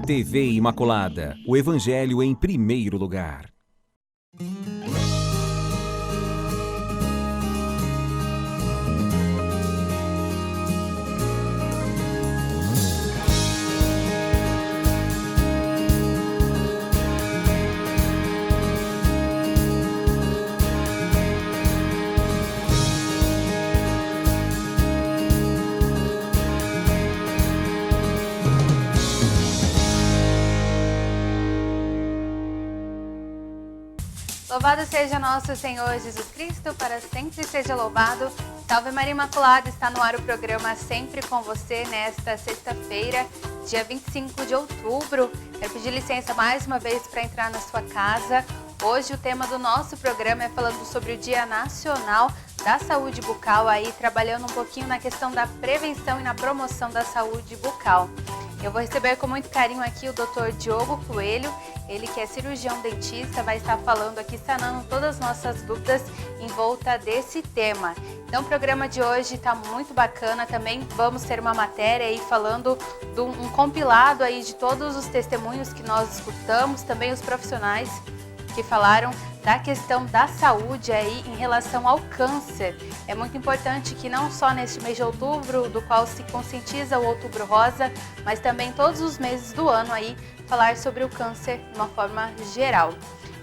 TV Imaculada, o Evangelho em primeiro lugar. Louvado seja nosso Senhor Jesus Cristo, para sempre seja louvado. Salve Maria Imaculada, está no ar o programa Sempre com Você, nesta sexta-feira, dia 25 de outubro. Quero pedir licença mais uma vez para entrar na sua casa. Hoje o tema do nosso programa é falando sobre o Dia Nacional da Saúde Bucal, aí trabalhando um pouquinho na questão da prevenção e na promoção da saúde bucal. Eu vou receber com muito carinho aqui o Dr. Diogo Coelho, ele que é cirurgião dentista, vai estar falando aqui, sanando todas as nossas dúvidas em volta desse tema. Então o programa de hoje está muito bacana, também vamos ter uma matéria aí falando de um compilado aí de todos os testemunhos que nós escutamos, também os profissionais que falaram da questão da saúde aí em relação ao câncer. É muito importante que não só neste mês de outubro, do qual se conscientiza o Outubro Rosa, mas também todos os meses do ano aí, falar sobre o câncer de uma forma geral.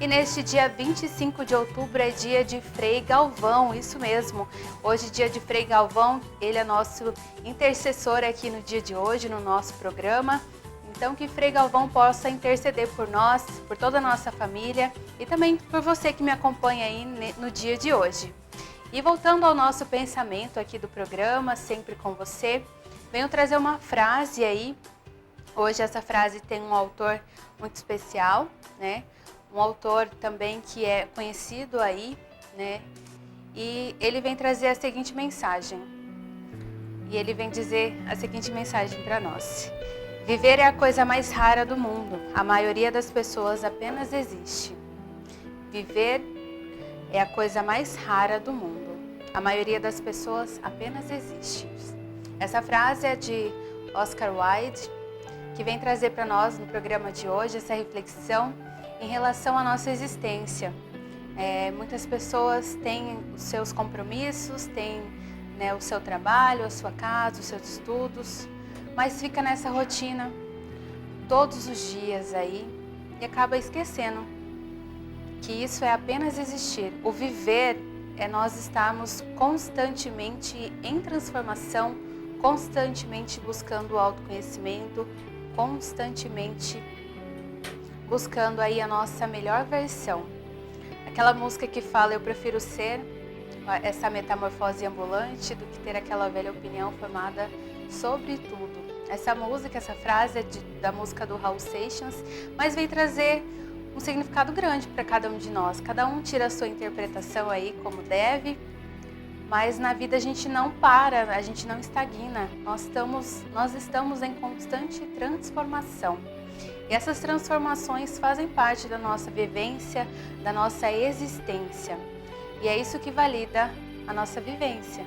E neste dia 25 de outubro é dia de Frei Galvão, isso mesmo. Hoje dia de Frei Galvão, ele é nosso intercessor aqui no dia de hoje, no nosso programa. Então que Frei Galvão possa interceder por nós, por toda a nossa família e também por você que me acompanha aí no dia de hoje. E voltando ao nosso pensamento aqui do programa, sempre com você, venho trazer uma frase aí. Hoje essa frase tem um autor muito especial, né? Um autor também que é conhecido aí, né? E ele vem trazer a seguinte mensagem. E ele vem dizer a seguinte mensagem para nós. Viver é a coisa mais rara do mundo. A maioria das pessoas apenas existe. Viver é a coisa mais rara do mundo. A maioria das pessoas apenas existe. Essa frase é de Oscar Wilde, que vem trazer para nós no programa de hoje essa reflexão em relação à nossa existência. Muitas pessoas têm os seus compromissos, têm, né, o seu trabalho, a sua casa, os seus estudos, mas fica nessa rotina todos os dias aí e acaba esquecendo que isso é apenas existir. O viver é nós estarmos constantemente em transformação, constantemente buscando o autoconhecimento, constantemente buscando aí a nossa melhor versão. Aquela música que fala, eu prefiro ser essa metamorfose ambulante do que ter aquela velha opinião formada sobre tudo. Essa música, essa frase é da música do Raul Seixas, mas vem trazer um significado grande para cada um de nós. Cada um tira a sua interpretação aí como deve, mas na vida a gente não para, a gente não estagna. Nós estamos em constante transformação. E essas transformações fazem parte da nossa vivência, da nossa existência. E é isso que valida a nossa vivência.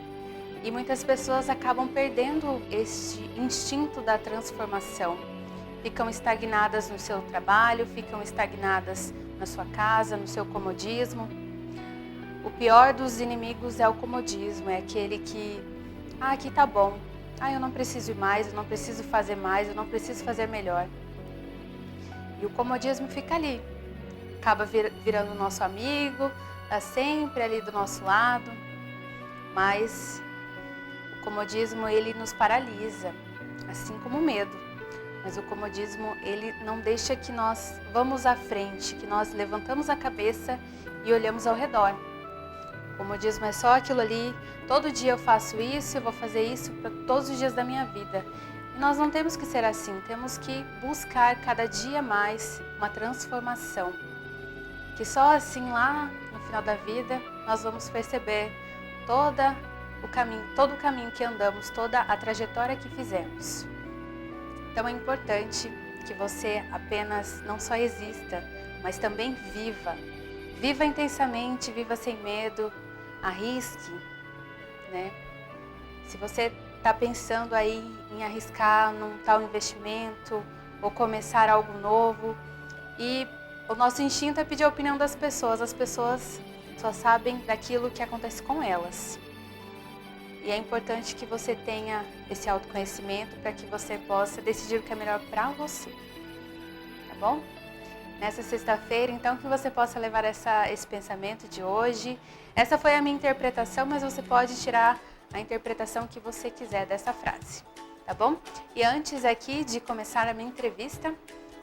E muitas pessoas acabam perdendo este instinto da transformação. Ficam estagnadas no seu trabalho, ficam estagnadas na sua casa, no seu comodismo. O pior dos inimigos é o comodismo, é aquele que, aqui tá bom, eu não preciso ir mais, eu não preciso fazer mais, eu não preciso fazer melhor. E o comodismo fica ali, acaba virando nosso amigo, está sempre ali do nosso lado, mas o comodismo ele nos paralisa, assim como o medo. Mas o comodismo ele não deixa que nós vamos à frente, que nós levantamos a cabeça e olhamos ao redor. O comodismo é só aquilo ali, todo dia eu faço isso, eu vou fazer isso para todos os dias da minha vida. E nós não temos que ser assim, temos que buscar cada dia mais uma transformação. Que só assim lá no final da vida nós vamos perceber todo o caminho que andamos, toda a trajetória que fizemos. Então é importante que você apenas não só exista, mas também viva. Viva intensamente, viva sem medo, arrisque, né? Se você está pensando aí em arriscar num tal investimento ou começar algo novo. E o nosso instinto é pedir a opinião das pessoas. As pessoas só sabem daquilo que acontece com elas. E é importante que você tenha esse autoconhecimento para que você possa decidir o que é melhor para você. Tá bom? Nessa sexta-feira, então, que você possa levar esse pensamento de hoje. Essa foi a minha interpretação, mas você pode tirar a interpretação que você quiser dessa frase. Tá bom? E antes aqui de começar a minha entrevista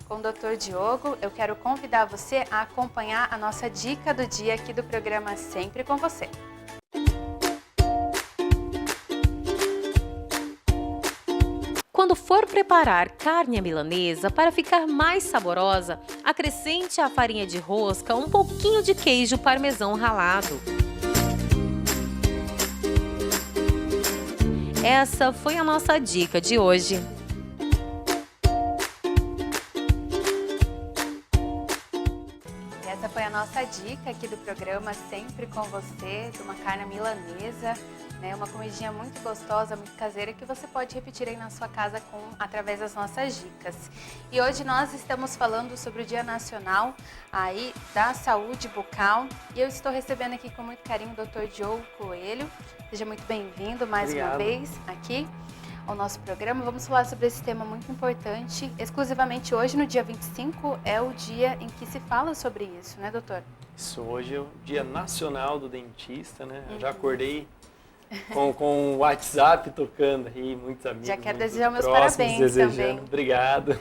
com o Dr. Diogo, eu quero convidar você a acompanhar a nossa dica do dia aqui do programa Sempre com Você. Quando for preparar carne à milanesa, para ficar mais saborosa, acrescente à farinha de rosca um pouquinho de queijo parmesão ralado. Essa foi a nossa dica de hoje. Essa foi a nossa dica aqui do programa Sempre com Você, de uma carne milanesa, né? Uma comidinha muito gostosa, muito caseira, que você pode repetir aí na sua casa através das nossas dicas. E hoje nós estamos falando sobre o Dia Nacional aí da Saúde Bucal, e eu estou recebendo aqui com muito carinho o Dr. Diogo Coelho. Seja muito bem-vindo mais uma vez aqui ao nosso programa. Vamos falar sobre esse tema muito importante. Exclusivamente hoje, no dia 25, é o dia em que se fala sobre isso, né, doutor? Isso, hoje é o Dia Nacional do Dentista, né? Eu já acordei com o WhatsApp tocando aí, muitos amigos. Já quero desejar meus próximos, parabéns desejando. também. Obrigado.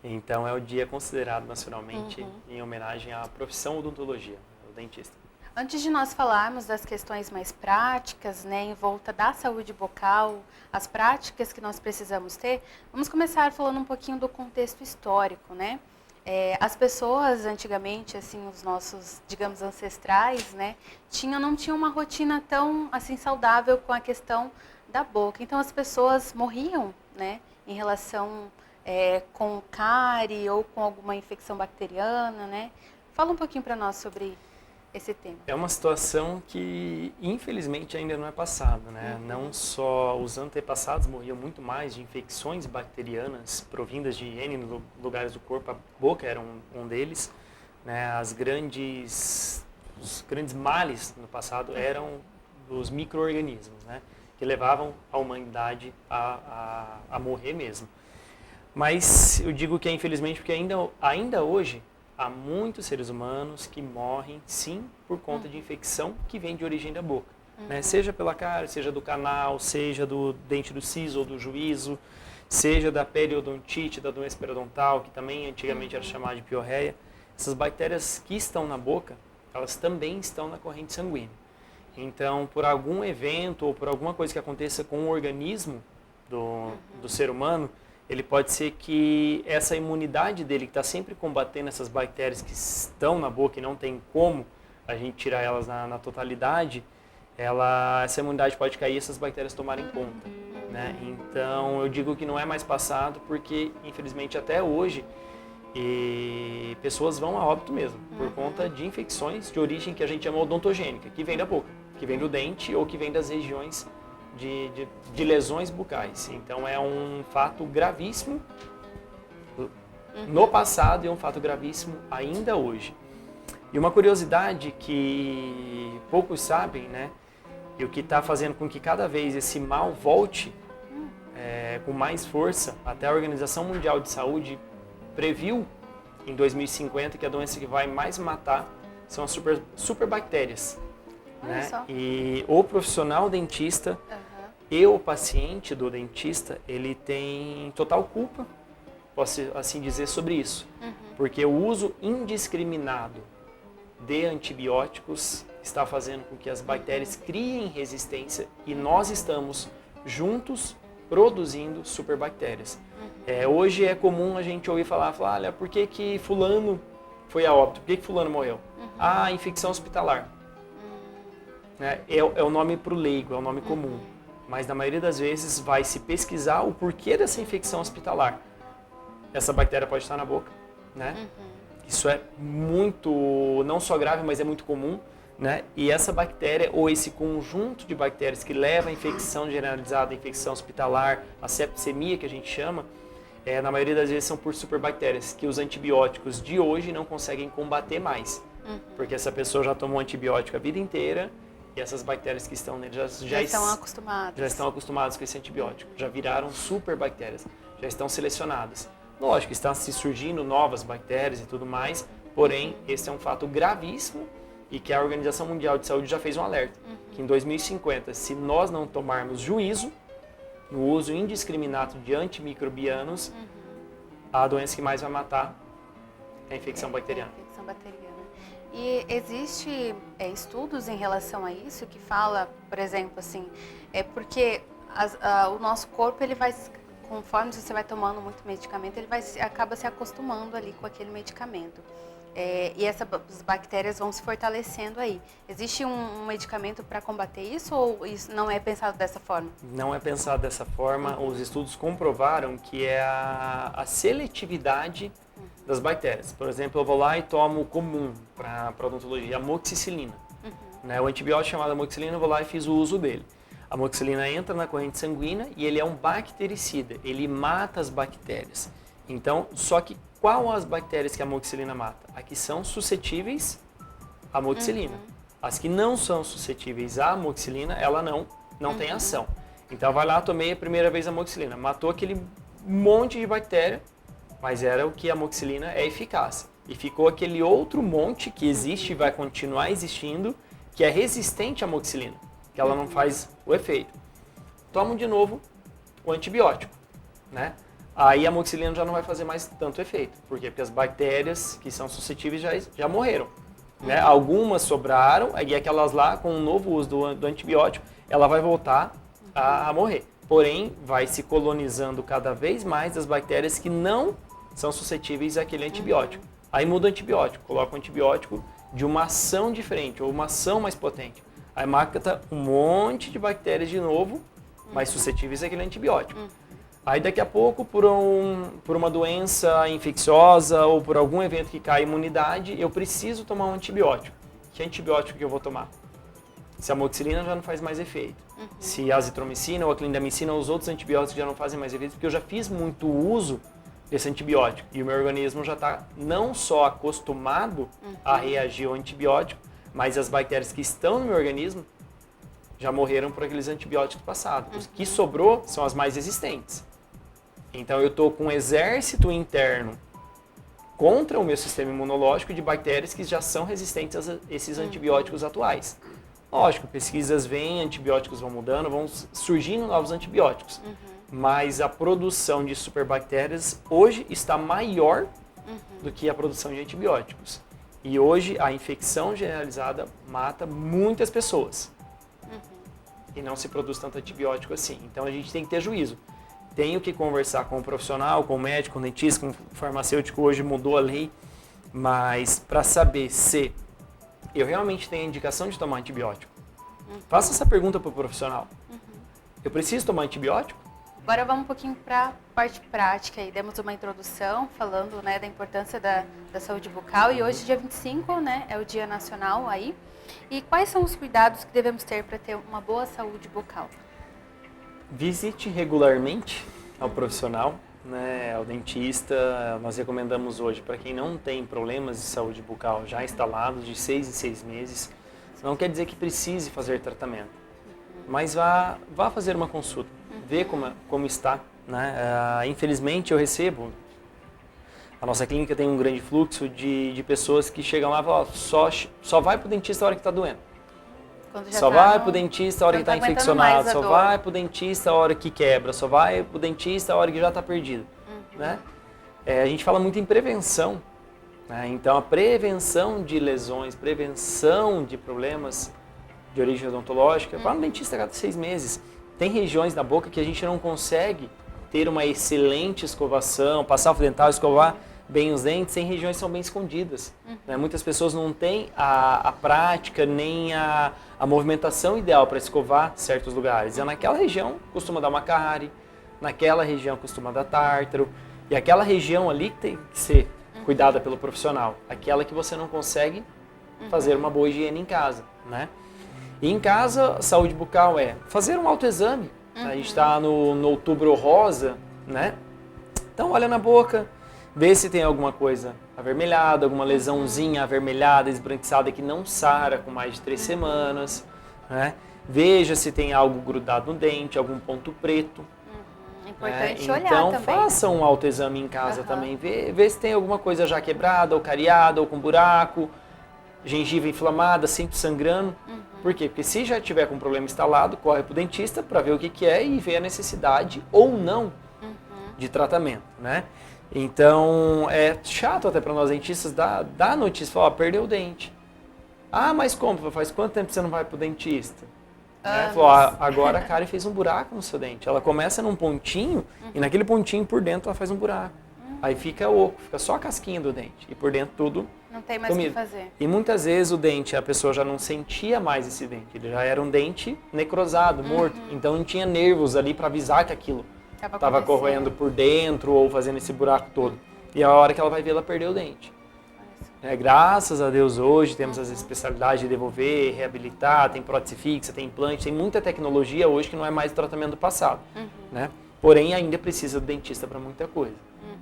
Então, é o dia considerado nacionalmente em homenagem à profissão odontologia, o dentista. Antes de nós falarmos das questões mais práticas, né, em volta da saúde bucal, as práticas que nós precisamos ter, vamos começar falando um pouquinho do contexto histórico, né? As pessoas antigamente, assim, os nossos, digamos, ancestrais, né, não tinham uma rotina tão, assim, saudável com a questão da boca. Então, as pessoas morriam, né, em relação com cárie ou com alguma infecção bacteriana, né? Fala um pouquinho para nós sobre esse tema. É uma situação que, infelizmente, ainda não é passada, né? Não só os antepassados morriam muito mais de infecções bacterianas provindas de N lugares do corpo, a boca era um deles, né? Os grandes males no passado eram os micro-organismos, né? Que levavam a humanidade a morrer mesmo. Mas eu digo que é infelizmente porque ainda hoje há muitos seres humanos que morrem, sim, por conta de infecção que vem de origem da boca. Né? Seja pela cárie, seja do canal, seja do dente do siso ou do juízo, seja da periodontite, da doença periodontal, que também antigamente era chamada de piorreia. Essas bactérias que estão na boca, elas também estão na corrente sanguínea. Então, por algum evento ou por alguma coisa que aconteça com o organismo do ser humano, ele pode ser que essa imunidade dele, que está sempre combatendo essas bactérias que estão na boca e não tem como a gente tirar elas na totalidade, essa imunidade pode cair e essas bactérias tomarem conta. Né? Então, eu digo que não é mais passado porque, infelizmente, até hoje, pessoas vão a óbito mesmo, por conta de infecções de origem que a gente chama odontogênica, que vem da boca, que vem do dente ou que vem das regiões de lesões bucais. Então é um fato gravíssimo no passado e é um fato gravíssimo ainda hoje. E uma curiosidade que poucos sabem, né? E o que está fazendo com que cada vez esse mal volte com mais força, até a Organização Mundial de Saúde previu em 2050 que a doença que vai mais matar são as superbactérias. Né? E o profissional dentista e o paciente do dentista, ele tem total culpa, posso assim dizer, sobre isso. Porque o uso indiscriminado de antibióticos está fazendo com que as bactérias criem resistência e nós estamos juntos produzindo superbactérias. Hoje é comum a gente ouvir falar, olha, por que fulano foi a óbito? Por que fulano morreu? Ah, infecção hospitalar. É o nome para o leigo, é o nome comum. Mas na maioria das vezes vai se pesquisar o porquê dessa infecção hospitalar. Essa bactéria pode estar na boca, né? Isso é muito, não só grave, mas é muito comum, né? E essa bactéria, ou esse conjunto de bactérias que leva à infecção generalizada, à infecção hospitalar, a septicemia que a gente chama, na maioria das vezes são por superbactérias, que os antibióticos de hoje não conseguem combater mais. Porque essa pessoa já tomou antibiótico a vida inteira e essas bactérias que estão nele já estão acostumadas. Já estão acostumadas com esse antibiótico, já viraram superbactérias, já estão selecionadas. Lógico, estão se surgindo novas bactérias e tudo mais, porém, esse é um fato gravíssimo e que a Organização Mundial de Saúde já fez um alerta, que em 2050, se nós não tomarmos juízo no uso indiscriminado de antimicrobianos, a doença que mais vai matar é a infecção bacteriana. A infecção bacteriana. E existe estudos em relação a isso que fala, por exemplo, assim, porque o nosso corpo, ele vai, conforme você vai tomando muito medicamento, ele acaba se acostumando ali com aquele medicamento. E essas bactérias vão se fortalecendo aí. Existe um medicamento para combater isso ou isso não é pensado dessa forma? Não é pensado dessa forma. Os estudos comprovaram que é a seletividade das bactérias. Por exemplo, eu vou lá e tomo comum para odontologia, amoxicilina. Né? O antibiótico chamado amoxicilina, eu vou lá e fiz o uso dele. A amoxicilina entra na corrente sanguínea e ele é um bactericida, ele mata as bactérias. Então, só que qual as bactérias que a amoxicilina mata? As que são suscetíveis à amoxicilina. As que não são suscetíveis à amoxicilina, ela não tem ação. Então, vai lá, tomei a primeira vez a amoxicilina, matou aquele monte de bactéria, mas era o que a amoxicilina é eficaz. E ficou aquele outro monte que existe e vai continuar existindo, que é resistente à amoxicilina, que ela não faz o efeito. Tomam de novo o antibiótico, né? Aí a amoxicilina já não vai fazer mais tanto efeito. Por quê? Porque as bactérias que são suscetíveis já morreram. Né? Algumas sobraram, e aquelas lá, com o novo uso do antibiótico, ela vai voltar a morrer. Porém, vai se colonizando cada vez mais as bactérias que não são suscetíveis àquele antibiótico. Aí muda o antibiótico, coloca um antibiótico de uma ação diferente, ou uma ação mais potente. Aí mata um monte de bactérias de novo, mais suscetíveis àquele antibiótico. Aí daqui a pouco, por uma doença infecciosa ou por algum evento que cai a imunidade, eu preciso tomar um antibiótico. Que antibiótico que eu vou tomar? Se a amoxicilina já não faz mais efeito. Se a azitromicina ou a clindamicina ou os outros antibióticos já não fazem mais efeito, porque eu já fiz muito uso desse antibiótico. E o meu organismo já está não só acostumado a reagir ao antibiótico, mas as bactérias que estão no meu organismo já morreram por aqueles antibióticos passados. Os que sobrou são as mais resistentes. Então eu estou com um exército interno contra o meu sistema imunológico de bactérias que já são resistentes a esses antibióticos atuais. Lógico, pesquisas vêm, antibióticos vão mudando, vão surgindo novos antibióticos. Mas a produção de superbactérias hoje está maior do que a produção de antibióticos. E hoje a infecção generalizada mata muitas pessoas. E não se produz tanto antibiótico assim. Então a gente tem que ter juízo. Tenho que conversar com o profissional, com o médico, com o dentista, com o farmacêutico. Hoje mudou a lei, mas para saber se eu realmente tenho a indicação de tomar antibiótico, faça essa pergunta para o profissional. Eu preciso tomar antibiótico? Agora vamos um pouquinho para a parte prática. Aí demos uma introdução falando, né, da importância da saúde bucal. E hoje, dia 25, né, é o Dia Nacional aí. E quais são os cuidados que devemos ter para ter uma boa saúde bucal? Visite regularmente ao profissional, né, ao dentista. Nós recomendamos hoje para quem não tem problemas de saúde bucal já instalados de 6 em 6 meses. Não quer dizer que precise fazer tratamento, mas vá fazer uma consulta, ver como está. Né? Infelizmente eu recebo, a nossa clínica tem um grande fluxo de pessoas que chegam lá e falam, só vai para o dentista a hora que está doendo. Só vai pro dentista a hora que está infeccionado, só vai pro dentista a hora que quebra, só vai pro dentista a hora que já está perdido. Né? A gente fala muito em prevenção, né? Então a prevenção de lesões, prevenção de problemas de origem odontológica, vá no dentista a cada 6 meses. Tem regiões da boca que a gente não consegue ter uma excelente escovação, passar o fio dental, escovar bem os dentes, tem regiões que são bem escondidas. Né? Muitas pessoas não têm a prática nem a movimentação ideal para escovar certos lugares. E naquela região costuma dar uma cárie, naquela região costuma dar tártaro, e aquela região ali tem que ser cuidada pelo profissional, aquela que você não consegue fazer uma boa higiene em casa. Né? E em casa, saúde bucal é fazer um autoexame. A gente está no Outubro Rosa, né? Então olha na boca, vê se tem alguma coisa avermelhada, alguma lesãozinha avermelhada, esbranquiçada que não sara com mais de 3 semanas, né? Veja se tem algo grudado no dente, algum ponto preto. É importante olhar então, também. faça um autoexame em casa também, vê se tem alguma coisa já quebrada, ou cariada, ou com buraco, gengiva inflamada, sempre sangrando. Por quê? Porque se já tiver com problema instalado, corre para o dentista para ver o que é e ver a necessidade ou não de tratamento, né? Então, é chato até para nós dentistas dar notícia, falar, perdeu o dente. Ah, mas como? Faz quanto tempo você não vai para o dentista? Né? Falou, agora a cárie fez um buraco no seu dente. Ela começa num pontinho e naquele pontinho por dentro ela faz um buraco. Aí fica oco, fica só a casquinha do dente. E por dentro tudo não tem mais o que fazer. E muitas vezes o dente, a pessoa já não sentia mais esse dente. Ele já era um dente necrosado, morto. Então não tinha nervos ali para avisar que aquilo estava corroendo por dentro ou fazendo esse buraco todo. E a hora que ela vai ver, ela perdeu o dente. Graças a Deus hoje temos as especialidades de devolver, reabilitar, tem prótese fixa, tem implante, tem muita tecnologia hoje que não é mais o tratamento do passado. Né? Porém, ainda precisa do dentista para muita coisa.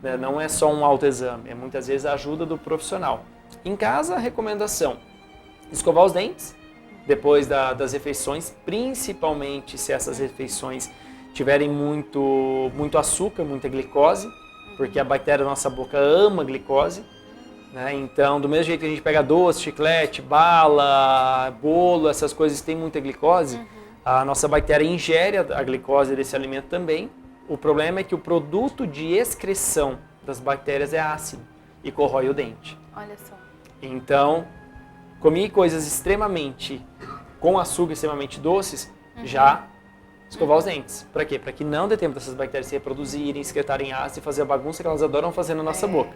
Né? Não é só um autoexame, é muitas vezes a ajuda do profissional. Em casa, a recomendação, escovar os dentes depois das refeições, principalmente se essas refeições tiverem muito açúcar, muita glicose, porque a bactéria da nossa boca ama glicose. Né? Então, do mesmo jeito que a gente pega doce, chiclete, bala, bolo, essas coisas que têm muita glicose, a nossa bactéria ingere a glicose desse alimento também. O problema é que o produto de excreção das bactérias é ácido e corrói o dente. Olha só. Então, comi coisas extremamente com açúcar, extremamente doces, já escovar os dentes. Para quê? Para que não dê tempo dessas bactérias se reproduzirem, excretarem ácido e fazer a bagunça que elas adoram fazer na nossa boca.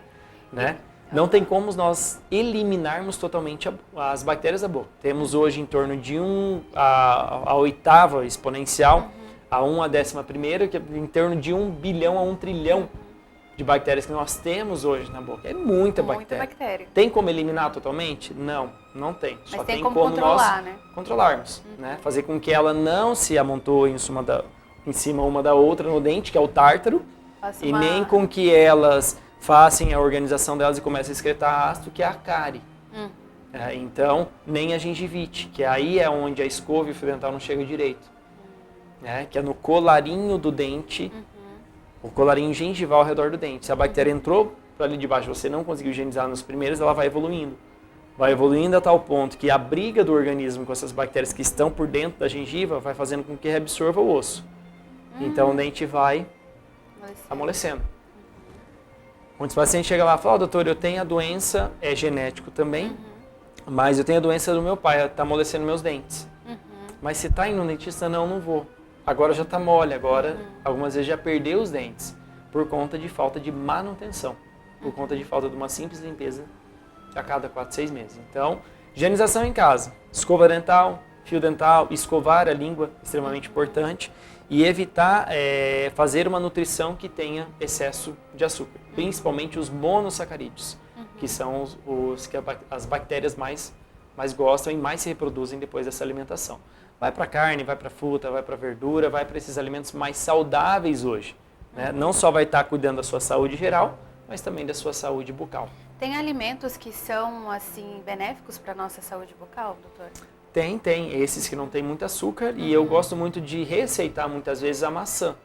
Né? Não tem como nós eliminarmos totalmente as bactérias da boca. Temos hoje em torno de a oitava exponencial, a 1 a 11ª, que é em torno de 1 bilhão a 1 trilhão de bactérias que nós temos hoje na boca. É muita bactéria. Tem como eliminar totalmente? Não, não tem. Mas só tem como controlar, nós controlarmos. Né? Fazer com que ela não se amontoe em cima uma da outra no dente, que é o tártaro, e nem com que elas façam a organização delas e comecem a excretar ácido, que é a cárie. Então, nem a gengivite, que aí é onde a escova e o fio dental não chega direito. Que é no colarinho do dente, o colarinho gengival ao redor do dente. Se a bactéria entrou para ali de baixo, você não conseguiu higienizar nos primeiros, ela vai evoluindo. Vai evoluindo a tal ponto que a briga do organismo com essas bactérias que estão por dentro da gengiva vai fazendo com que reabsorva o osso. Então o dente vai amolecendo. Muitos pacientes chegam lá e falam, doutor, eu tenho a doença, é genético também, mas eu tenho a doença do meu pai, está amolecendo meus dentes. Mas se está indo no dentista, não vou. Agora já está mole, agora algumas vezes já perdeu os dentes, por conta de falta de manutenção, por conta de falta de uma simples limpeza a cada 4, 6 meses. Então, higienização em casa, escova dental, fio dental, escovar a língua, extremamente importante, e evitar fazer uma nutrição que tenha excesso de açúcar, principalmente os monossacarídeos, que são os que as bactérias mais gostam e mais se reproduzem depois dessa alimentação. Vai para carne, vai para fruta, vai para verdura, vai para esses alimentos mais saudáveis hoje. Né? Não só vai estar cuidando da sua saúde geral, mas também da sua saúde bucal. Tem alimentos que são assim benéficos para a nossa saúde bucal, doutor? Tem. Esses que não tem muito açúcar e eu gosto muito de receitar muitas vezes a maçã.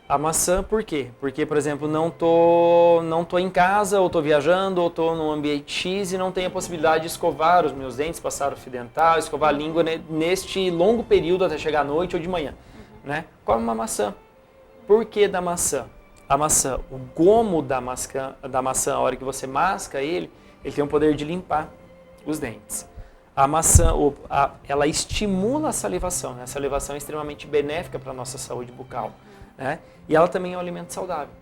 A maçã por quê? Porque, por exemplo, não tô em casa, ou tô viajando, ou tô num ambiente X e não tenho a possibilidade de escovar os meus dentes, passar o fio dental, escovar a língua neste longo período até chegar à noite ou de manhã. Né? Come uma maçã. Por que da maçã? A maçã, o gomo da maçã, a hora que você masca ele tem o poder de limpar os dentes. A maçã, ela estimula a salivação, né? A salivação é extremamente benéfica para a nossa saúde bucal. Né? E ela também é um alimento saudável.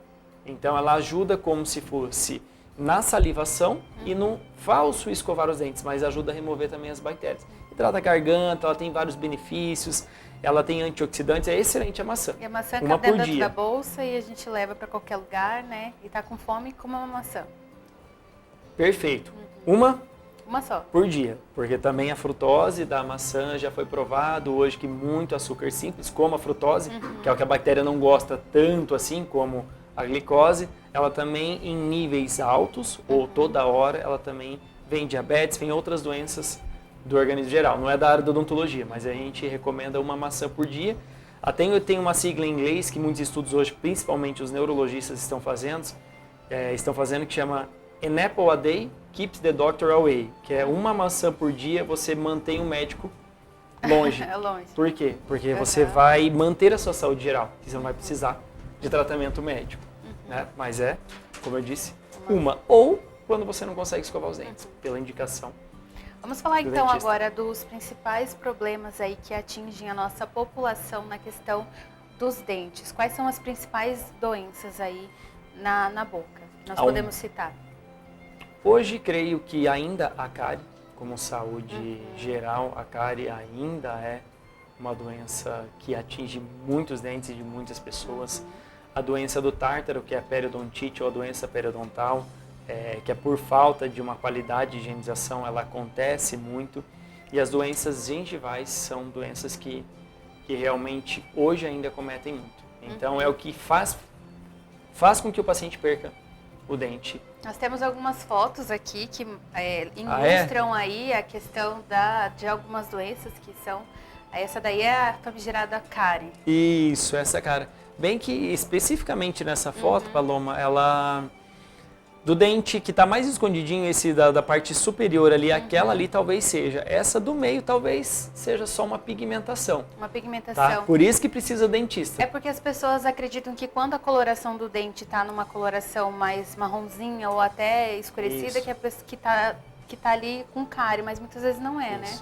Então ela ajuda como se fosse na salivação e no falso escovar os dentes, mas ajuda a remover também as bactérias. Hidrata a garganta, ela tem vários benefícios, ela tem antioxidantes, é excelente a maçã. E a maçã cabe dentro da bolsa e a gente leva para qualquer lugar, né? E tá com fome, come uma maçã. Perfeito. Uma só. Por dia, porque também a frutose da maçã já foi provado hoje que muito açúcar simples, como a frutose, que é o que a bactéria não gosta tanto assim como A glicose, ela também em níveis altos, ou toda hora, ela também vem diabetes, vem outras doenças do organismo geral. Não é da área da odontologia, mas a gente recomenda uma maçã por dia. Até eu tenho uma sigla em inglês que muitos estudos hoje, principalmente os neurologistas estão fazendo, que chama An apple a day keeps the doctor away, que é uma maçã por dia você mantém o médico longe. É longe. Por quê? Porque você vai manter a sua saúde geral, e você não vai precisar de tratamento médico. Né? Mas como eu disse, uma. Ou quando você não consegue escovar os dentes, pela indicação. Vamos falar do então dentista. agora dos principais problemas aí que atingem a nossa população na questão dos dentes. Quais são as principais doenças aí na boca? Nós podemos citar. Hoje, creio que ainda a cárie, como saúde geral, a cárie ainda é uma doença que atinge muitos dentes de muitas pessoas. A doença do tártaro, que é a periodontite ou a doença periodontal, que é por falta de uma qualidade de higienização, ela acontece muito. E as doenças gengivais são doenças que realmente hoje ainda cometem muito. Então é o que faz com que o paciente perca o dente. Nós temos algumas fotos aqui que ilustram aí a questão de algumas doenças que são... Essa daí é a famigerada cárie. Isso, essa cara. Bem que especificamente nessa foto, Paloma, ela... Do dente que está mais escondidinho, esse da parte superior ali, aquela ali talvez seja. Essa do meio talvez seja só uma pigmentação. Uma pigmentação. Tá? Por isso que precisa dentista. É porque as pessoas acreditam que quando a coloração do dente está numa coloração mais marronzinha ou até escurecida, que tá ali com cárie, mas muitas vezes não é, né?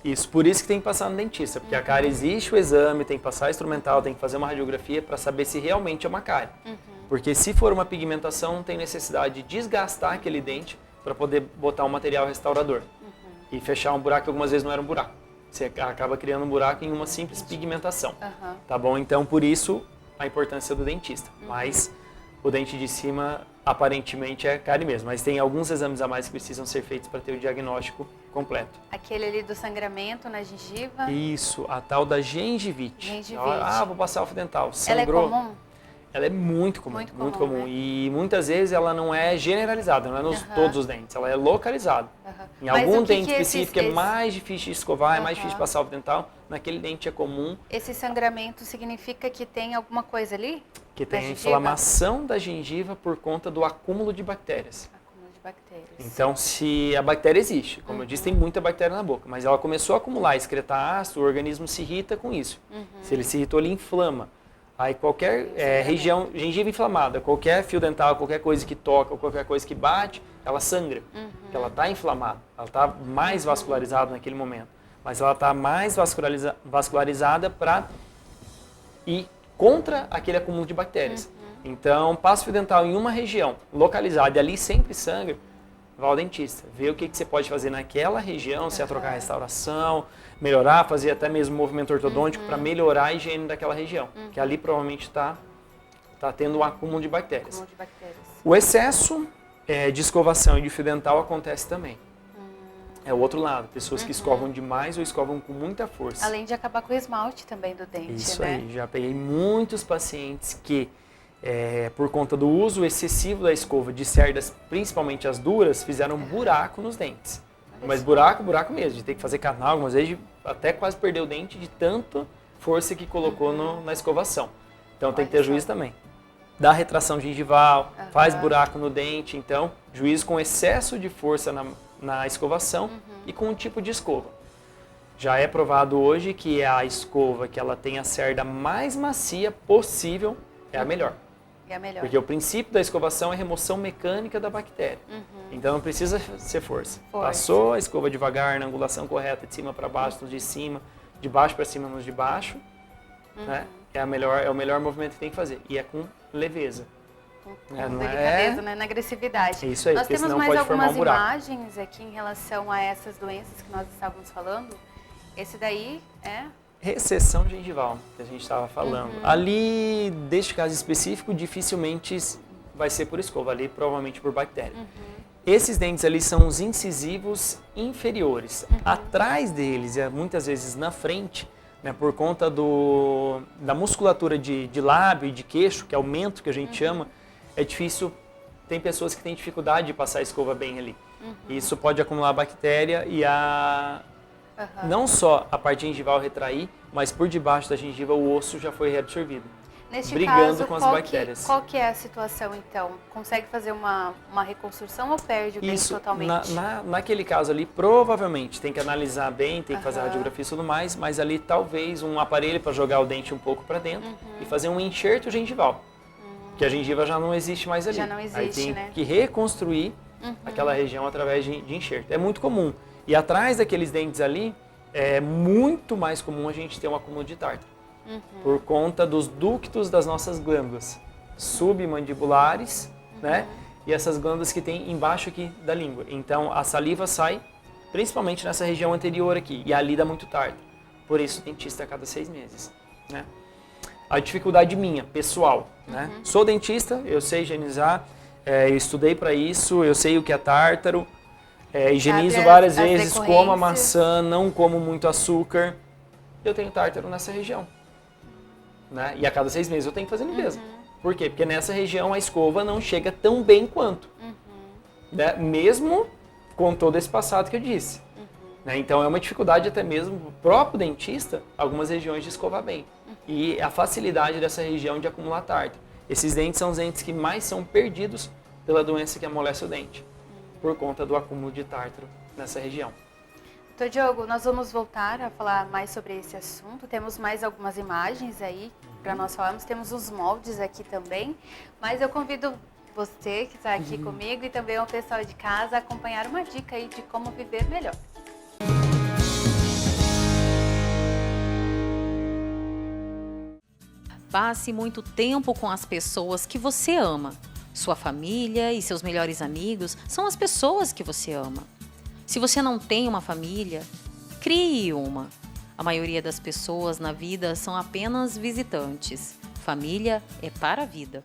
Isso, por isso que tem que passar no dentista, porque a cárie existe o exame, tem que passar instrumental, tem que fazer uma radiografia para saber se realmente é uma cárie. Porque se for uma pigmentação, tem necessidade de desgastar aquele dente para poder botar um material restaurador. E fechar um buraco que algumas vezes não era um buraco. Você acaba criando um buraco em uma simples pigmentação. Tá bom? Então, por isso, a importância do dentista. Mas o dente de cima, aparentemente, é cárie mesmo. Mas tem alguns exames a mais que precisam ser feitos para ter o diagnóstico completo. Aquele ali do sangramento na gengiva. Isso, a tal da gengivite. Vou passar alfa dental. Ela Sangrou. é comum? Ela é muito comum. Muito comum. Né? E muitas vezes ela não é generalizada, não é nos todos os dentes, ela é localizada. Em algum dente específico é mais difícil de escovar, é mais difícil de passar alfa dental, naquele dente é comum. Esse sangramento significa que tem alguma coisa ali? Que tem a inflamação da gengiva por conta do acúmulo de bactérias. Acúmulo de bactérias. Então, se a bactéria existe, como eu disse, tem muita bactéria na boca, mas ela começou a acumular, excretar ácido, o organismo se irrita com isso. Se ele se irritou, ele inflama. Aí qualquer região, gengiva inflamada, qualquer fio dental, qualquer coisa que toca, ou qualquer coisa que bate, ela sangra. Porque ela está inflamada, ela está mais vascularizada naquele momento. Mas ela está mais vascularizada para ir contra aquele acúmulo de bactérias. Então, passa o fio dental em uma região localizada e ali sempre sangra, vá ao dentista. Vê o que você pode fazer naquela região, se é trocar a restauração, melhorar, fazer até mesmo movimento ortodôntico para melhorar a higiene daquela região. Que ali provavelmente está tendo um acúmulo de bactérias. O excesso de escovação e de fio dental acontece também. É o outro lado, pessoas que escovam demais ou escovam com muita força. Além de acabar com o esmalte também do dente, Isso né? aí, já peguei muitos pacientes que, por conta do uso excessivo da escova de cerdas, principalmente as duras, fizeram buraco nos dentes. Mas buraco mesmo, de ter que fazer canal, algumas vezes até quase perder o dente de tanta força que colocou na escovação. Então tem que ter juízo também. Dá retração gengival, faz buraco no dente, então juízo com excesso de força na escovação e com o tipo de escova. Já é provado hoje que a escova que ela tem a cerda mais macia possível é a melhor. É a melhor. Porque o princípio da escovação é remoção mecânica da bactéria. Então não precisa ser força. Passou a escova devagar, na angulação correta, de cima para baixo, nos de cima, de baixo para cima, nos de baixo. Né? É o melhor movimento que tem que fazer. E é com leveza. Com delicadeza, né? Na agressividade. Isso aí, nós porque temos senão mais pode formar algumas um buraco. imagens aqui em relação a essas doenças que nós estávamos falando. Esse daí é... Recessão gengival, que a gente estava falando. Ali, deste caso específico, dificilmente vai ser por escova, ali provavelmente por bactéria. Esses dentes ali são os incisivos inferiores. Atrás deles, e muitas vezes na frente, né, por conta da musculatura de lábio e de queixo, que é o mento que a gente chama, é difícil, tem pessoas que têm dificuldade de passar a escova bem ali. Isso pode acumular bactéria e não só a parte gengival retrair, mas por debaixo da gengiva o osso já foi reabsorvido. Neste brigando caso, com as bactérias. Qual que é a situação, então? Consegue fazer uma reconstrução ou perde o dente totalmente? Naquele caso ali, provavelmente, tem que analisar bem, tem que fazer a radiografia e tudo mais, mas ali talvez um aparelho para jogar o dente um pouco para dentro e fazer um enxerto gengival, que a gengiva já não existe mais ali. Já não existe, aí tem né? que reconstruir aquela região através de enxerto. É muito comum. E atrás daqueles dentes ali, é muito mais comum a gente ter um acúmulo de tártaro. Por conta dos ductos das nossas glândulas submandibulares, né? E essas glândulas que tem embaixo aqui da língua. Então, a saliva sai principalmente nessa região anterior aqui, e ali dá muito tártaro. Por isso, dentista a cada 6 meses, né? A dificuldade minha, pessoal, né? Sou dentista, eu sei higienizar, eu estudei para isso, eu sei o que é tártaro, higienizo várias vezes, como a maçã, não como muito açúcar. Eu tenho tártaro nessa região. Né? E a cada 6 meses eu tenho que fazer limpeza. Por quê? Porque nessa região a escova não chega tão bem quanto. Né? Mesmo com todo esse passado que eu disse. Né? Então é uma dificuldade até mesmo o próprio dentista, algumas regiões de escovar bem. E a facilidade dessa região de acumular tártaro. Esses dentes são os dentes que mais são perdidos pela doença que amolece o dente. Por conta do acúmulo de tártaro nessa região. Doutor Diogo, nós vamos voltar a falar mais sobre esse assunto. Temos mais algumas imagens aí para nós falarmos. Temos os moldes aqui também. Mas eu convido você que está aqui comigo e também o pessoal de casa a acompanhar uma dica aí de como viver melhor. Passe muito tempo com as pessoas que você ama. Sua família e seus melhores amigos são as pessoas que você ama. Se você não tem uma família, crie uma. A maioria das pessoas na vida são apenas visitantes. Família é para a vida.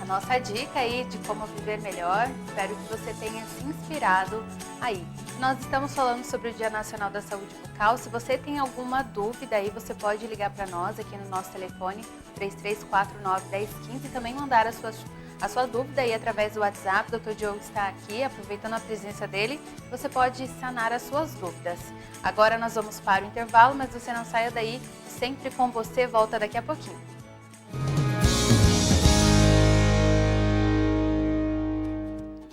A nossa dica aí de como viver melhor, espero que você tenha se inspirado aí. Nós estamos falando sobre o Dia Nacional da Saúde Bucal. Se você tem alguma dúvida aí, você pode ligar para nós aqui no nosso telefone 3349-1015 e também mandar a sua dúvida aí através do WhatsApp. O Dr. Diogo está aqui, aproveitando a presença dele, você pode sanar as suas dúvidas. Agora nós vamos para o intervalo, mas você não saia daí, sempre com você, volta daqui a pouquinho.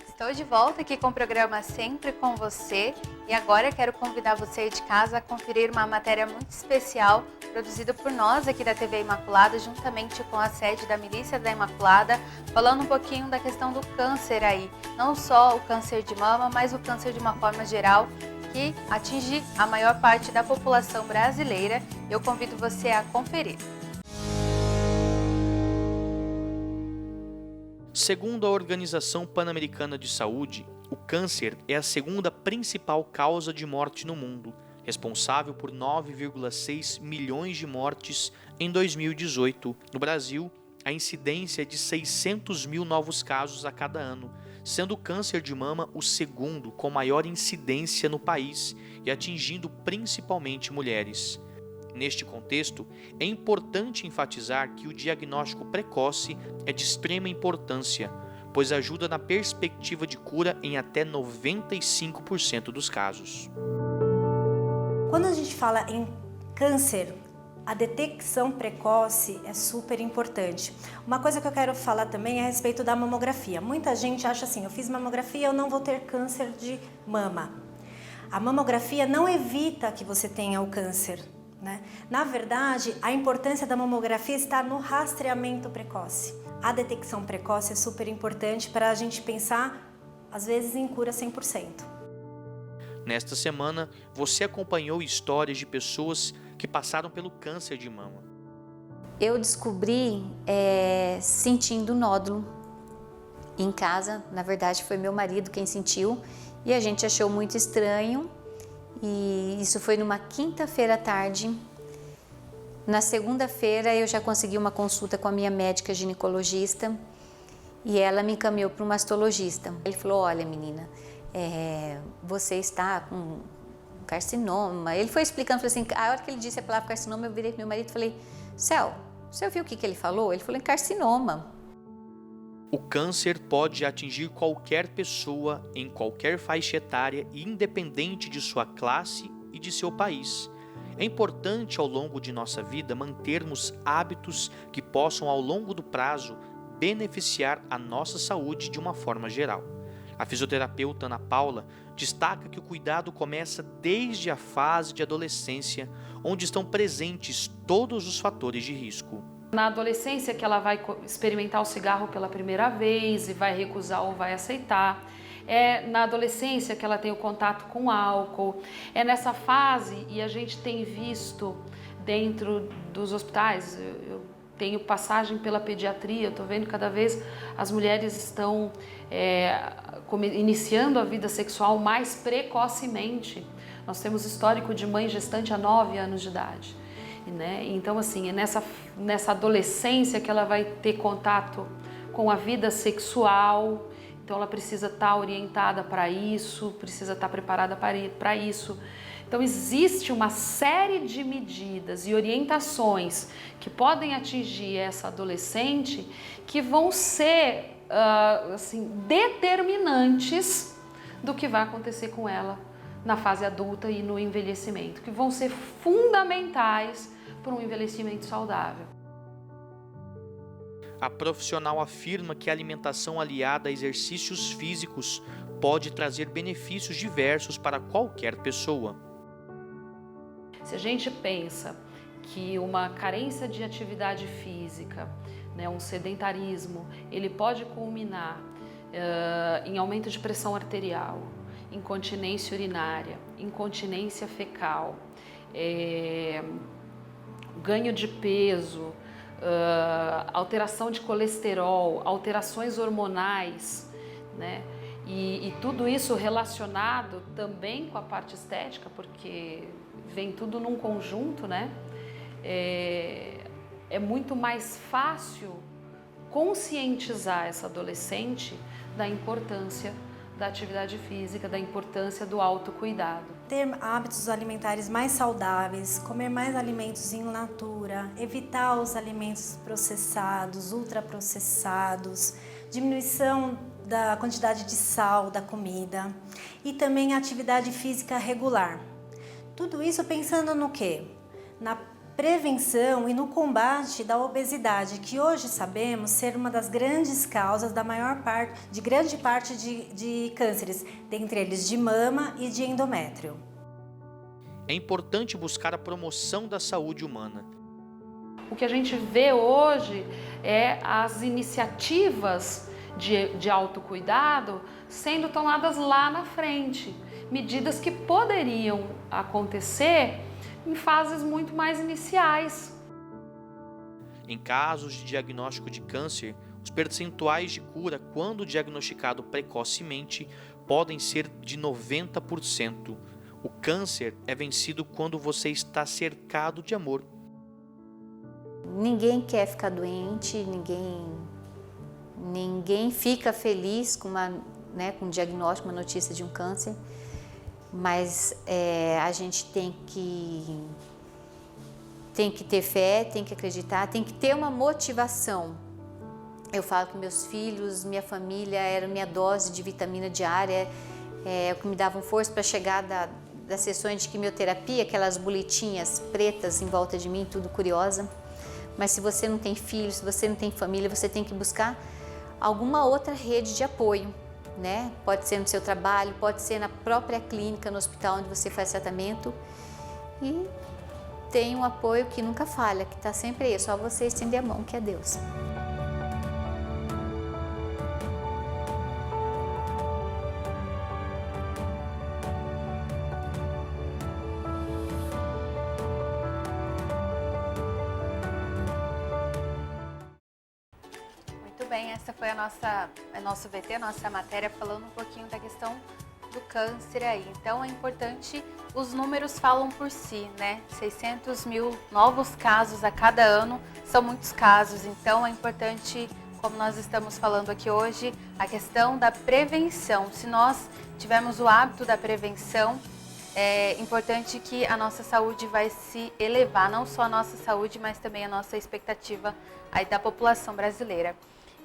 Estou de volta aqui com o programa Sempre com Você e agora eu quero convidar você aí de casa a conferir uma matéria muito especial produzida por nós aqui da TV Imaculada, juntamente com a sede da Milícia da Imaculada, falando um pouquinho da questão do câncer aí. Não só o câncer de mama, mas o câncer de uma forma geral, que atinge a maior parte da população brasileira. Eu convido você a conferir. Segundo a Organização Pan-Americana de Saúde, o câncer é a segunda principal causa de morte no mundo, responsável por 9,6 milhões de mortes em 2018. No Brasil, a incidência é de 600 mil novos casos a cada ano, sendo o câncer de mama o segundo com maior incidência no país e atingindo principalmente mulheres. Neste contexto, é importante enfatizar que o diagnóstico precoce é de extrema importância, pois ajuda na perspectiva de cura em até 95% dos casos. Quando a gente fala em câncer, a detecção precoce é super importante. Uma coisa que eu quero falar também é a respeito da mamografia. Muita gente acha assim, eu fiz mamografia, eu não vou ter câncer de mama. A mamografia não evita que você tenha o câncer. Na verdade, a importância da mamografia está no rastreamento precoce. A detecção precoce é super importante para a gente pensar, às vezes, em cura 100%. Nesta semana, você acompanhou histórias de pessoas que passaram pelo câncer de mama. Eu descobri sentindo nódulo em casa. Na verdade, foi meu marido quem sentiu e a gente achou muito estranho. E isso foi numa quinta-feira à tarde. Na segunda-feira eu já consegui uma consulta com a minha médica ginecologista e ela me encaminhou para um mastologista. Ele falou, olha menina, você está com carcinoma. Ele foi explicando, falou assim, a hora que ele disse a palavra carcinoma, eu virei pro meu marido e falei, Céu, você ouviu o que ele falou? Ele falou em carcinoma. O câncer pode atingir qualquer pessoa em qualquer faixa etária, independente de sua classe e de seu país. É importante ao longo de nossa vida mantermos hábitos que possam ao longo do prazo beneficiar a nossa saúde de uma forma geral. A fisioterapeuta Ana Paula destaca que o cuidado começa desde a fase de adolescência, onde estão presentes todos os fatores de risco. Na adolescência que ela vai experimentar o cigarro pela primeira vez e vai recusar ou vai aceitar. É na adolescência que ela tem o contato com álcool. É nessa fase, e a gente tem visto dentro dos hospitais, eu tenho passagem pela pediatria, eu estou vendo cada vez as mulheres estão iniciando a vida sexual mais precocemente. Nós temos histórico de mãe gestante a 9 anos de idade. Né? Então, assim, é nessa adolescência que ela vai ter contato com a vida sexual, então ela precisa estar orientada para isso, precisa estar preparada para isso. Então, existe uma série de medidas e orientações que podem atingir essa adolescente que vão ser determinantes do que vai acontecer com ela na fase adulta e no envelhecimento, que vão ser fundamentais para um envelhecimento saudável. A profissional afirma que a alimentação aliada a exercícios físicos pode trazer benefícios diversos para qualquer pessoa. Se a gente pensa que uma carência de atividade física, né, um sedentarismo, ele pode culminar em aumento de pressão arterial, incontinência urinária, incontinência fecal, ganho de peso, alteração de colesterol, alterações hormonais, né? E tudo isso relacionado também com a parte estética, porque vem tudo num conjunto, né? É muito mais fácil conscientizar essa adolescente da importância da atividade física, da importância do autocuidado. Ter hábitos alimentares mais saudáveis, comer mais alimentos in natura, evitar os alimentos processados, ultraprocessados, diminuição da quantidade de sal da comida e também atividade física regular. Tudo isso pensando no quê? Na prevenção e no combate da obesidade, que hoje sabemos ser uma das grandes causas da grande parte de cânceres, dentre eles de mama e de endométrio. É importante buscar a promoção da saúde humana. O que a gente vê hoje é as iniciativas de autocuidado sendo tomadas lá na frente, medidas que poderiam acontecer em fases muito mais iniciais. Em casos de diagnóstico de câncer, os percentuais de cura, quando diagnosticado precocemente, podem ser de 90%. O câncer é vencido quando você está cercado de amor. Ninguém quer ficar doente, ninguém fica feliz com um diagnóstico, uma notícia de um câncer. Mas a gente tem que ter fé, tem que acreditar, tem que ter uma motivação. Eu falo que meus filhos, minha família era minha dose de vitamina diária, o que me davam força para chegar das sessões de quimioterapia, aquelas boletinhas pretas em volta de mim, tudo curiosa. Mas se você não tem filhos, se você não tem família, você tem que buscar alguma outra rede de apoio. Né? Pode ser no seu trabalho, pode ser na própria clínica, no hospital onde você faz tratamento. E tem um apoio que nunca falha, que está sempre aí, é só você estender a mão, que é Deus. Essa foi nosso VT, a nossa matéria, falando um pouquinho da questão do câncer aí. Então é importante, os números falam por si, né? 600 mil novos casos a cada ano, são muitos casos, então é importante como nós estamos falando aqui hoje, a questão da prevenção. Se nós tivermos o hábito da prevenção, é importante que a nossa saúde vai se elevar, não só a nossa saúde, mas também a nossa expectativa aí da população brasileira.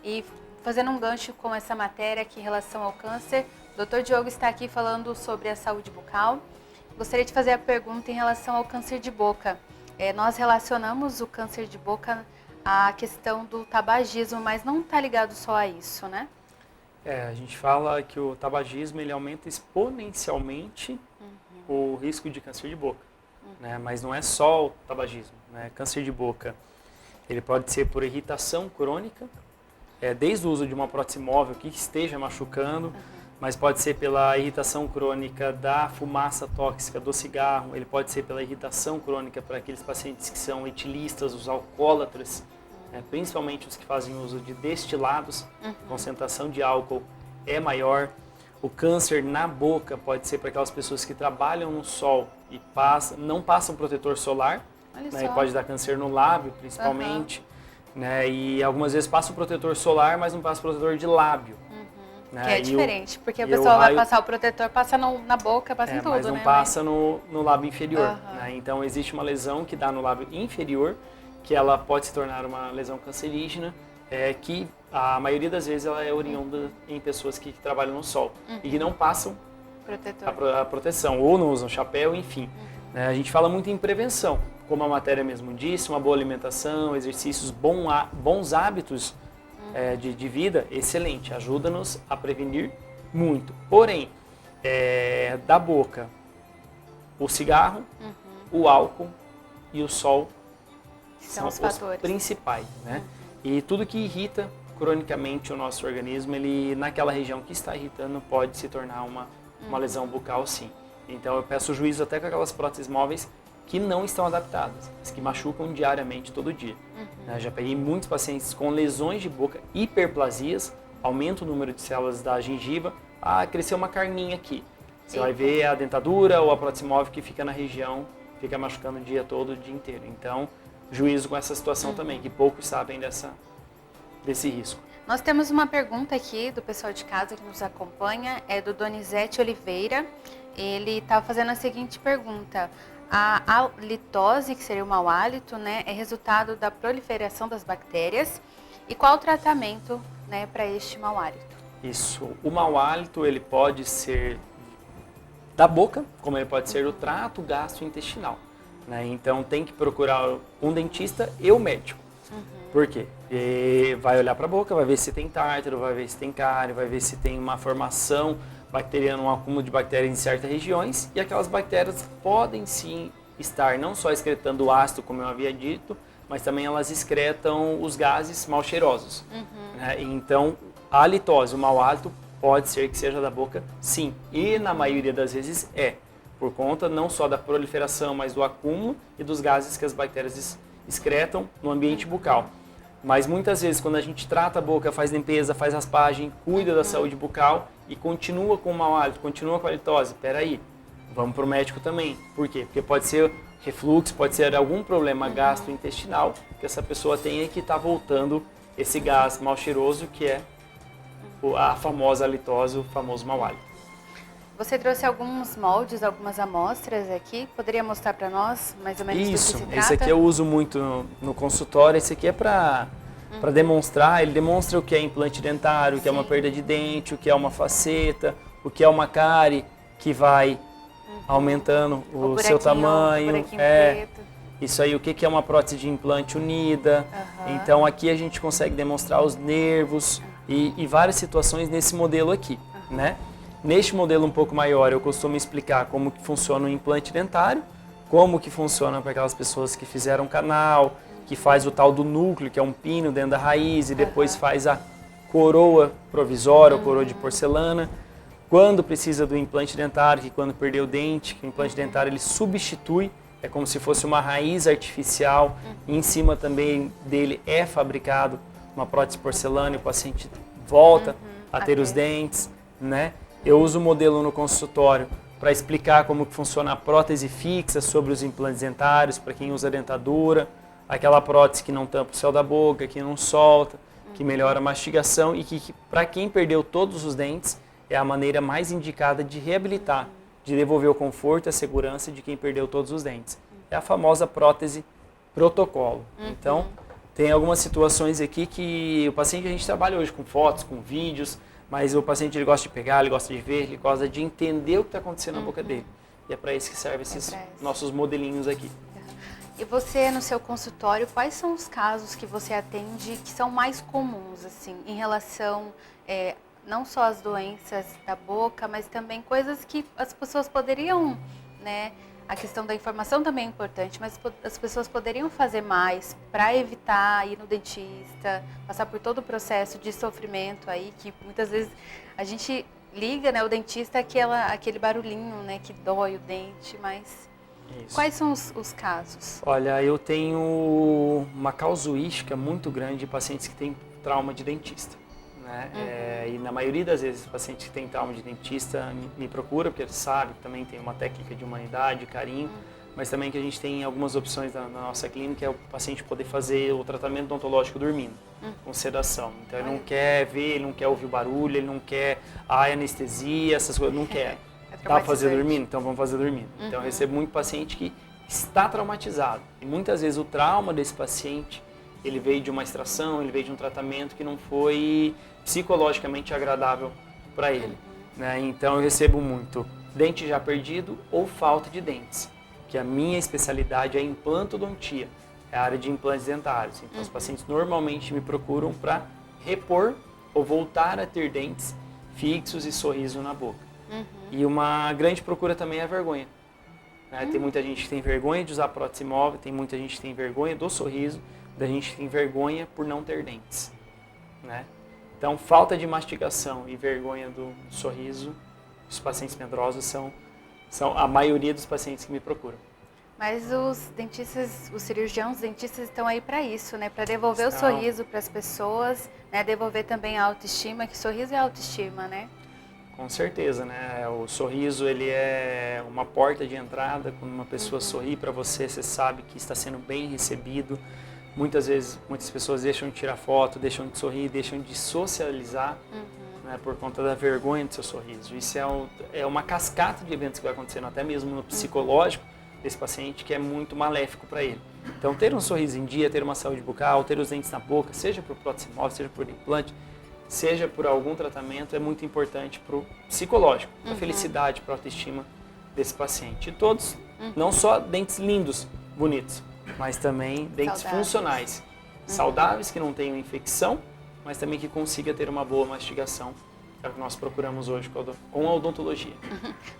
E fazendo um gancho com essa matéria aqui em relação ao câncer, o Dr. Diogo está aqui falando sobre a saúde bucal. Gostaria de fazer a pergunta em relação ao câncer de boca. Nós relacionamos o câncer de boca à questão do tabagismo, mas não está ligado só a isso, né? A gente fala que o tabagismo ele aumenta exponencialmente o risco de câncer de boca, né? Mas não é só o tabagismo, né? Câncer de boca, ele pode ser por irritação crônica, desde o uso de uma prótese móvel que esteja machucando, mas pode ser pela irritação crônica da fumaça tóxica do cigarro, ele pode ser pela irritação crônica para aqueles pacientes que são etilistas, os alcoólatras, principalmente os que fazem uso de destilados, concentração de álcool é maior. O câncer na boca pode ser para aquelas pessoas que trabalham no sol e não passam protetor solar, né, e pode dar câncer no lábio principalmente, né, e algumas vezes passa o protetor solar, mas não passa o protetor de lábio. Né, que é diferente, porque a pessoa vai passar o protetor, passa na boca, passa em tudo, mas não passa no lábio inferior. Né, então existe uma lesão que dá no lábio inferior, que ela pode se tornar uma lesão cancerígena, que a maioria das vezes ela é oriunda em pessoas que trabalham no sol e que não passam a proteção, ou não usam chapéu, enfim. A gente fala muito em prevenção, como a matéria mesmo disse, uma boa alimentação, exercícios, bons hábitos de vida, excelente, ajuda-nos a prevenir muito. Porém, da boca, o cigarro, o álcool e o sol são os principais, né? E tudo que irrita cronicamente o nosso organismo, ele naquela região que está irritando pode se tornar uma lesão bucal, sim. Então eu peço juízo até com aquelas próteses móveis que não estão adaptadas, mas que machucam diariamente, todo dia. Já peguei muitos pacientes com lesões de boca, hiperplasias, aumenta o número de células da gengiva, cresceu uma carninha aqui. Você vai ver a dentadura ou a prótese móvel que fica na região, fica machucando o dia todo, o dia inteiro. Então, juízo com essa situação também, que poucos sabem desse risco. Nós temos uma pergunta aqui do pessoal de casa que nos acompanha, é do Donizete Oliveira. Ele está fazendo a seguinte pergunta: a halitose, que seria o mau hálito, né, é resultado da proliferação das bactérias, e qual o tratamento, né, para este mau hálito? Isso, o mau hálito ele pode ser da boca, como ele pode ser do trato gastrointestinal. Né? Então tem que procurar um dentista e o médico. Por quê? Porque vai olhar para a boca, vai ver se tem tártaro, vai ver se tem cárie, vai ver se tem uma formação bacteriana, um acúmulo de bactérias em certas regiões, e aquelas bactérias podem sim estar não só excretando o ácido, como eu havia dito, mas também elas excretam os gases mal cheirosos. Né? Então a halitose, o mau hálito, pode ser que seja da boca, sim, e na maioria das vezes por conta não só da proliferação, mas do acúmulo e dos gases que as bactérias excretam no ambiente bucal. Mas muitas vezes quando a gente trata a boca, faz limpeza, faz raspagem, cuida da saúde bucal e continua com o mau hálito, continua com a halitose, peraí, vamos para o médico também. Por quê? Porque pode ser refluxo, pode ser algum problema gastrointestinal que essa pessoa tenha que está voltando esse gás mal cheiroso que é a famosa halitose, o famoso mau hálito. Você trouxe alguns moldes, algumas amostras aqui. Poderia mostrar para nós mais ou menos do que se trata? Esse aqui eu uso muito no consultório. Esse aqui é para demonstrar. Ele demonstra o que é implante dentário, o que é uma perda de dente, o que é uma faceta, o que é uma cárie que vai aumentando o seu tamanho. Preto. Isso aí, o que é uma prótese de implante unida. Então aqui a gente consegue demonstrar os nervos e várias situações nesse modelo aqui, né? Neste modelo um pouco maior, eu costumo explicar como que funciona o implante dentário, como que funciona para aquelas pessoas que fizeram canal, que faz o tal do núcleo, que é um pino dentro da raiz, e depois faz a coroa provisória, ou coroa de porcelana. Quando precisa do implante dentário, que quando perdeu o dente, que o implante dentário ele substitui, é como se fosse uma raiz artificial, e em cima também dele é fabricado uma prótese porcelana e o paciente volta a ter os dentes, né? Eu uso o modelo no consultório para explicar como que funciona a prótese fixa sobre os implantes dentários, para quem usa dentadura, aquela prótese que não tampa o céu da boca, que não solta. que melhora a mastigação e que para quem perdeu todos os dentes, é a maneira mais indicada de reabilitar, de devolver o conforto e a segurança de quem perdeu todos os dentes. É a famosa prótese protocolo. Então, tem algumas situações aqui que o paciente, a gente trabalha hoje com fotos, com vídeos, mas o paciente ele gosta de pegar, ele gosta de ver, ele gosta de entender o que está acontecendo na boca dele. E é para isso que servem esses nossos modelinhos aqui. E você, no seu consultório, quais são os casos que você atende que são mais comuns, assim, em relação não só às doenças da boca, mas também coisas que as pessoas poderiam, né? A questão da informação também é importante, mas as pessoas poderiam fazer mais para evitar ir no dentista, passar por todo o processo de sofrimento aí, que muitas vezes a gente liga, né, o dentista aquele barulhinho, né, que dói o dente, mas Isso. quais são os casos? Olha, eu tenho uma casuística muito grande de pacientes que têm trauma de dentista. Né? E na maioria das vezes, os pacientes que têm trauma de dentista me procuram, porque eles sabem que também tem uma técnica de humanidade, carinho, mas também que a gente tem algumas opções na nossa clínica, é o paciente poder fazer o tratamento odontológico dormindo, com sedação. Então ele não quer ver, ele não quer ouvir o barulho, ele não quer anestesia, essas coisas, não quer. Dá para fazer dormindo? Então vamos fazer dormindo. Então eu recebo muito paciente que está traumatizado. E muitas vezes o trauma desse paciente, ele veio de uma extração, ele veio de um tratamento que não foi psicologicamente agradável para ele. Né? Então eu recebo muito dente já perdido ou falta de dentes, que a minha especialidade é implantodontia, é a área de implantes dentários. Então os pacientes normalmente me procuram para repor ou voltar a ter dentes fixos e sorriso na boca. E uma grande procura também é a vergonha. Né? Tem muita gente que tem vergonha de usar prótese móvel, tem muita gente que tem vergonha do sorriso, da gente tem vergonha por não ter dentes. Né? Então, falta de mastigação e vergonha do sorriso, os pacientes medrosos são a maioria dos pacientes que me procuram. Mas os dentistas, os cirurgiões dentistas estão aí para isso, né? Para devolver o sorriso para as pessoas, né? Devolver também a autoestima, que sorriso é autoestima, né? Com certeza, né? O sorriso, ele é uma porta de entrada. Quando uma pessoa sorri para você, você sabe que está sendo bem recebido. Muitas vezes, muitas pessoas deixam de tirar foto, deixam de sorrir, deixam de socializar, né, por conta da vergonha do seu sorriso. Isso é uma cascata de eventos que vai acontecendo, até mesmo no psicológico desse paciente, que é muito maléfico para ele. Então, ter um sorriso em dia, ter uma saúde bucal, ter os dentes na boca, seja por prótese móvel, seja por implante, seja por algum tratamento, é muito importante para o psicológico, para a felicidade, para a autoestima desse paciente. E todos, não só dentes lindos, bonitos, mas também dentes funcionais, saudáveis, que não tenham infecção, mas também que consiga ter uma boa mastigação. É o que nós procuramos hoje com a odontologia.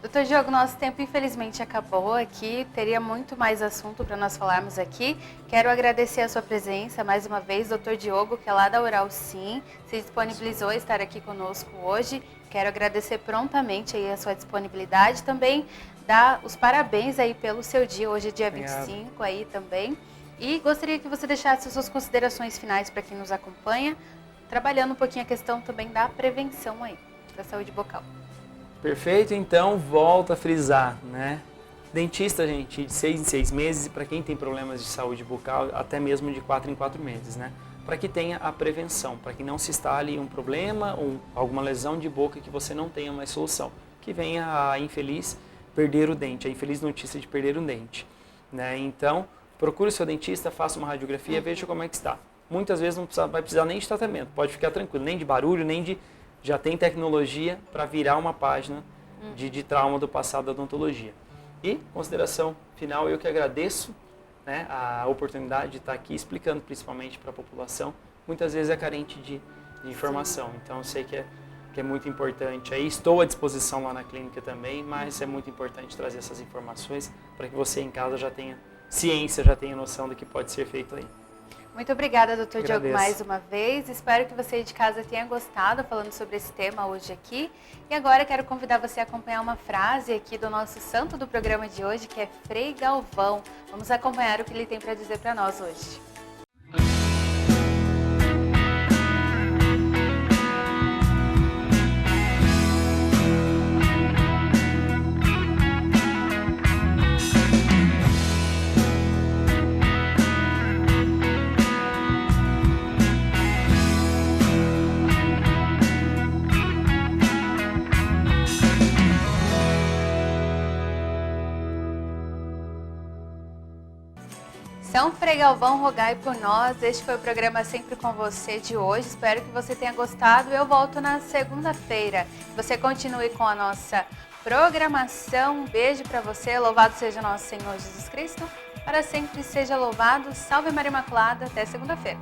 Doutor Diogo, nosso tempo infelizmente acabou aqui, teria muito mais assunto para nós falarmos aqui. Quero agradecer a sua presença mais uma vez, doutor Diogo, que é lá da Oral Sim, se disponibilizou a estar aqui conosco hoje. Quero agradecer prontamente aí a sua disponibilidade, também dar os parabéns aí pelo seu dia, hoje é dia 25 aí também. E gostaria que você deixasse as suas considerações finais para quem nos acompanha, trabalhando um pouquinho a questão também da prevenção aí, da saúde bucal. Perfeito, então volto a frisar, né? Dentista, gente, de 6 em 6 meses, e para quem tem problemas de saúde bucal, até mesmo de 4 em 4 meses, né? Para que tenha a prevenção, para que não se instale um problema ou alguma lesão de boca que você não tenha mais solução, que venha a infeliz perder o dente, a infeliz notícia de perder um dente, né? Então, procure o seu dentista, faça uma radiografia, veja como é que está. Muitas vezes não vai precisar nem de tratamento, pode ficar tranquilo, nem de barulho, nem de... Já tem tecnologia para virar uma página de trauma do passado da odontologia. E, consideração final, eu que agradeço, né, a oportunidade de estar aqui explicando principalmente para a população. Muitas vezes é carente de informação, então eu sei que é muito importante. Aí estou à disposição lá na clínica também, mas é muito importante trazer essas informações para que você em casa já tenha ciência, já tenha noção do que pode ser feito aí. Muito obrigada, doutor Diogo, mais uma vez. Espero que você de casa tenha gostado falando sobre esse tema hoje aqui. E agora quero convidar você a acompanhar uma frase aqui do nosso santo do programa de hoje, que é Frei Galvão. Vamos acompanhar o que ele tem para dizer para nós hoje. São Frei Galvão, rogai por nós. Este foi o programa Sempre com Você de hoje. Espero que você tenha gostado. Eu volto na segunda-feira. Você continue com a nossa programação. Um beijo para você. Louvado seja nosso Senhor Jesus Cristo. Para sempre seja louvado. Salve Maria Imaculada. Até segunda-feira.